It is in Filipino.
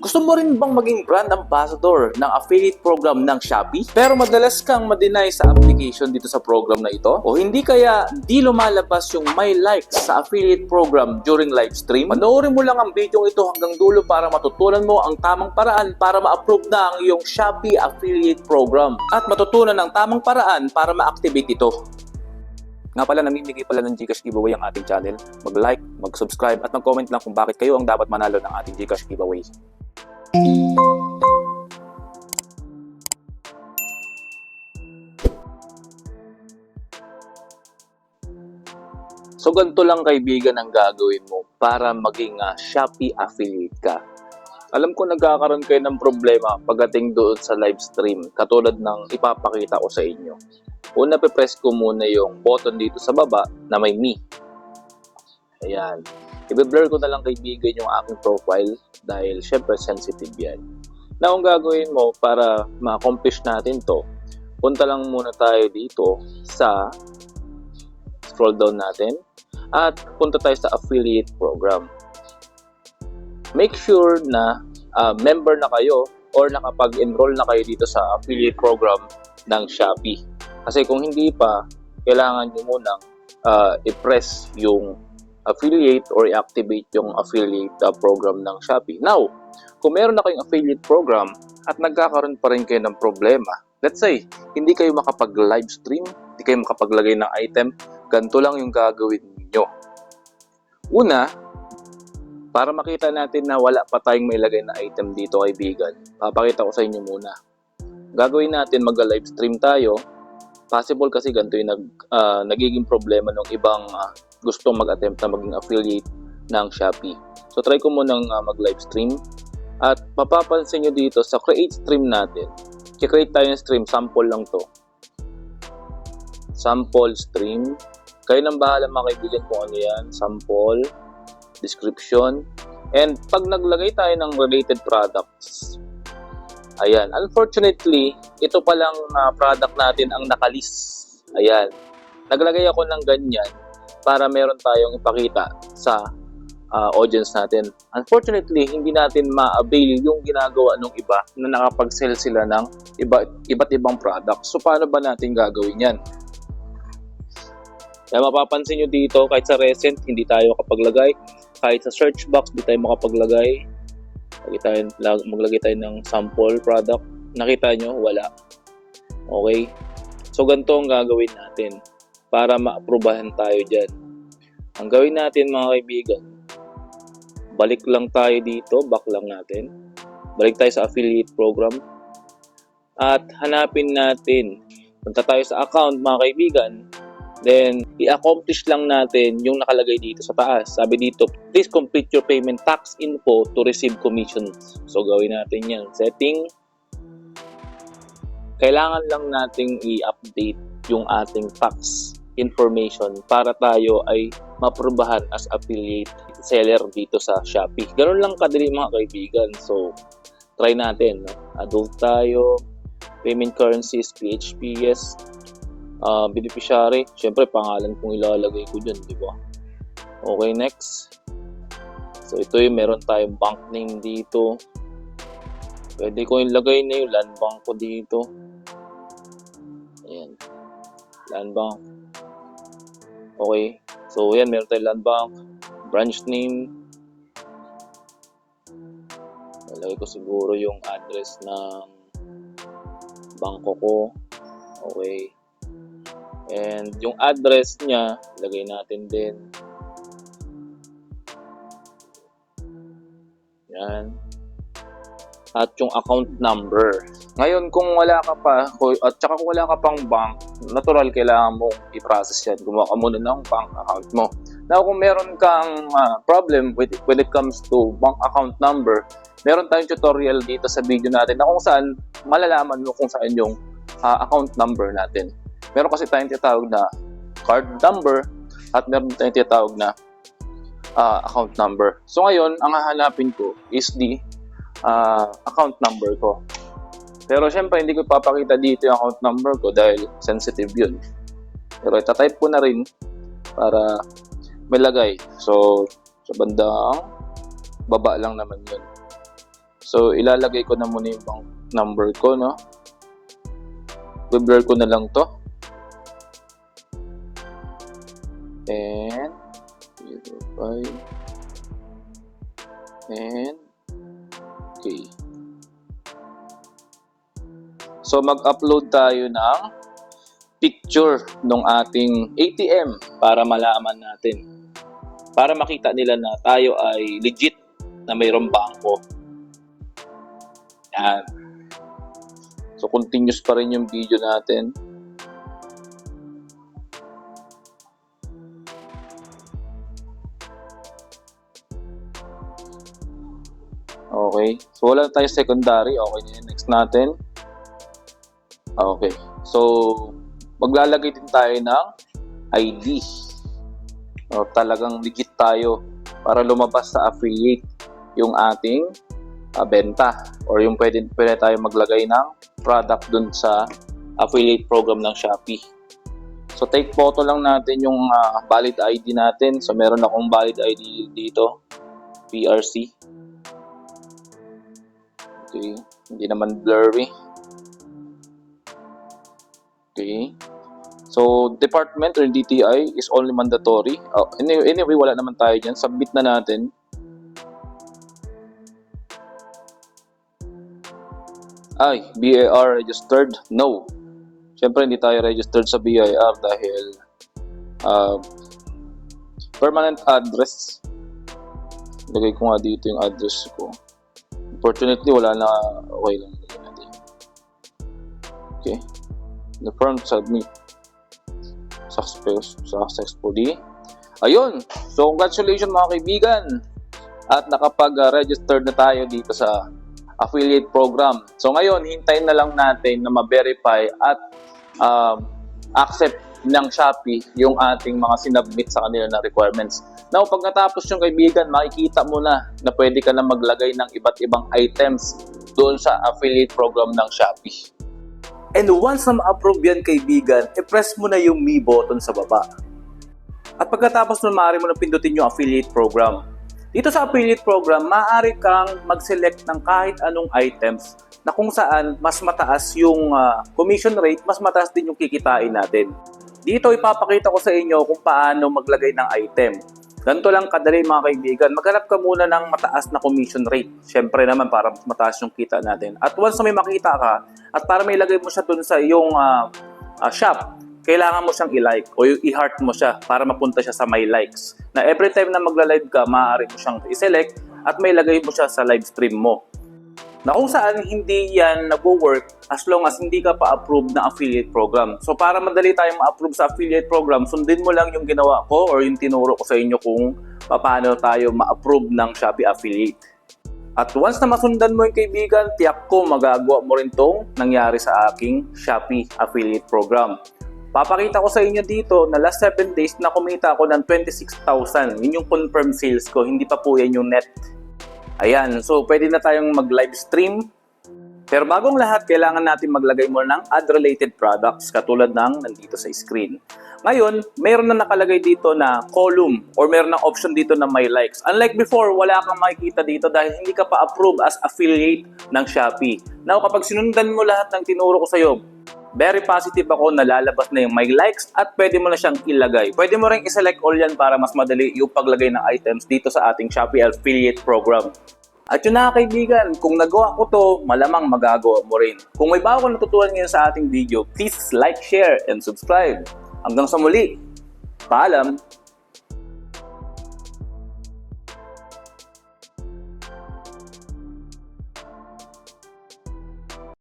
Gusto mo rin bang maging brand ambassador ng affiliate program ng Shopee? Pero madalas kang ma-deny sa application dito sa program na ito? O hindi kaya di lumalabas yung my likes sa affiliate program during live stream? Panoorin mo lang ang video ito hanggang dulo para matutunan mo ang tamang paraan para ma-approve na ang iyong Shopee affiliate program at matutunan ang tamang paraan para ma-activate ito. Nga pala, namimigay pala ng Gcash giveaway ang ating channel. Mag-like, mag-subscribe at mag-comment lang kung bakit kayo ang dapat manalo ng ating Gcash giveaway. So ganito lang kaibigan ang gagawin mo para maging Shopee affiliate ka. Alam ko nagkakaroon kayo ng problema pagdating doon sa live stream katulad ng ipapakita ko sa inyo. Una, pe-press ko muna yung button dito sa baba na may me. Ayan. I-blur ko na lang kaibigan yung aking profile dahil syempre sensitive yan. Na kung gagawin mo para ma-accomplish natin to, punta lang muna tayo dito sa scroll down natin at punta tayo sa affiliate program. Make sure na member na kayo or nakapag-enroll na kayo dito sa affiliate program ng Shopee. Kasi kung hindi pa, kailangan nyo munang i-press yung affiliate or i-activate yung affiliate program ng Shopee. Now, kung meron na kayong affiliate program at nagkakaroon pa rin kayo ng problema, let's say, hindi kayo makapag-live stream, hindi kayo makapaglagay ng item, ganito lang yung gagawin niyo. Una, para makita natin na wala pa tayong may lagay na item dito kaibigan, papakita ko sa inyo muna. Gagawin natin, mag-live stream tayo. Possible kasi ganito yung nagiging problema ng ibang gustong mag-attempt na maging affiliate ng Shopee. So try ko munang mag-live stream at mapapansin nyo dito sa create stream natin. I-create tayo ng stream, sample lang to. Sample stream. Kayo nang bahala mga kaibigan kung ano yan. Sample, description, and pag naglagay tayo ng related products, ayan, unfortunately, ito palang product natin ang nakalist. Ayan. Naglagay ako ng ganyan para meron tayong ipakita sa audience natin. Unfortunately, hindi natin ma-avail yung ginagawa ng iba na nakapag-sell sila ng iba't ibang product. So, paano ba natin gagawin yan? Kaya mapapansin nyo dito, kahit sa recent, hindi tayo makapaglagay. Kahit sa search box, hindi tayo makapaglagay. Maglagay tayo ng sample product. Nakita nyo, wala. Okay? So, ganito ang gagawin natin para ma-aprobahan tayo dyan. Ang gawin natin mga kaibigan, balik lang tayo dito, back lang natin. Balik tayo sa affiliate program. At hanapin natin, punta tayo sa account mga kaibigan. Then, i-accomplish lang natin yung nakalagay dito sa taas. Sabi dito, please complete your payment tax info to receive commissions. So, gawin natin yan. Setting. Kailangan lang nating i-update yung ating tax information para tayo ay maprubahan as affiliate seller dito sa Shopee. Ganun lang kadali mga kaibigan. So, try natin. Adult tayo. Payment currencies, PHPS. Beneficiary, syempre pangalan kong ilalagay ko dyan, di ba? Okay, next. So ito yung meron tayong bank name dito. Pwede ko ilagay na yung land bank ko dito. Ayan. Land bank. Okay. So yan, meron tayong land bank. Branch name. Ilagay ko siguro yung address ng bangko ko. Okay. And yung address niya, ilagay natin din. Yan. At yung account number. Ngayon, kung wala ka pa, at saka kung wala ka pang bank, natural kailangan mo i-process yan. Gumawa ka muna ng bank account mo. Now, kung meron kang problem when it comes to bank account number, meron tayong tutorial dito sa video natin na kung saan malalaman mo kung saan yung account number natin. Meron kasi tayong tinatawag na card number at meron tayong tinatawag na account number. So ngayon, ang hahanapin ko is the account number ko. Pero syempre, hindi ko papakita dito yung account number ko dahil sensitive yun. Pero itatype ko na rin para may lagay. So, sa bandang baba lang naman yun. So, ilalagay ko na muna yung bank number ko, no? I-blur ko na lang to. And 05 and okay. So, mag-upload tayo ng picture ng ating ATM para malaman natin. Para makita nila na tayo ay legit na mayroong bangko. Yan. So, continuous pa rin yung video natin. Okay. So, wala tayo secondary. Okay na yun. Next natin. Okay. So, maglalagay din tayo ng ID. Talagang legit tayo para lumabas sa affiliate yung ating benta or yung pwede tayo maglagay ng product dun sa affiliate program ng Shopee. So, take photo lang natin yung valid ID natin. So, meron akong valid ID dito. PRC. Okay. Hindi naman blurry. Okay. So, department or DTI is only mandatory. Anyway, wala naman tayo dyan. Submit na natin. Ay, BIR registered? No. Siyempre, hindi tayo registered sa BIR dahil permanent address. Lagay ko nga dito yung address ko. Unfortunately, wala na. Okay lang. Okay. The form submit. Successfully. Ayun. So, congratulations mga kaibigan. At nakapag-register na tayo dito sa affiliate program. So, ngayon, hintayin na lang natin na ma-verify at accept ng Shopee yung ating mga sinubmit sa kanila na requirements. Now, pag natapos yung kaibigan, makikita mo na pwede ka na maglagay ng iba't ibang items doon sa affiliate program ng Shopee. And once na ma-approve yan kaibigan, i-press mo na yung Me button sa baba. At pagkatapos nun, maaari mo na pindutin yung affiliate program. Dito sa affiliate program, maaari kang mag-select ng kahit anong items na kung saan mas mataas yung commission rate, mas mataas din yung kikitain natin. Dito ipapakita ko sa inyo kung paano maglagay ng item. Ganito lang kadali mga kaibigan, maghanap ka muna ng mataas na commission rate. Siyempre naman para mas mataas yung kita natin. At once na may makita ka, at para may ilagay mo siya dun sa iyong shop, kailangan mo siyang i-like o i-heart mo siya para mapunta siya sa my likes. Na every time na magla-live ka, maaari mo siyang i-select at may ilagay mo siya sa live stream mo. Na kung saan hindi yan nag-work as long as hindi ka pa-approve ng affiliate program. So para madali tayong ma-approve sa affiliate program, sundin mo lang yung ginawa ko or yung tinuro ko sa inyo kung paano tayo ma-approve ng Shopee affiliate. At once na masundan mo yung kaibigan, tiyak ko magagawa mo rin tong nangyari sa aking Shopee affiliate program. Papakita ko sa inyo dito na last 7 days na kumita ako ng 26,000. Yun yung confirmed sales ko, hindi pa po yan yung net. Ayan, so pwede na tayong mag-live stream. Pero bagong lahat, kailangan natin maglagay muna ng ad-related products katulad ng nandito sa screen. Ngayon, mayroon na nakalagay dito na column or mayroon na option dito na my likes. Unlike before, wala kang makikita dito dahil hindi ka pa approve as affiliate ng Shopee. Now, kapag sinundan mo lahat ng tinuro ko sa iyo, very positive ako na lalabas na yung my likes at pwede mo na siyang ilagay. Pwede mo rin i-select all yan para mas madali yung paglagay ng items dito sa ating Shopee affiliate program. At yun na kaibigan, kung nagawa ko to, malamang magagawa mo rin. Kung may bago natutunan ngayon sa ating video, please like, share, and subscribe. Hanggang sa muli, paalam!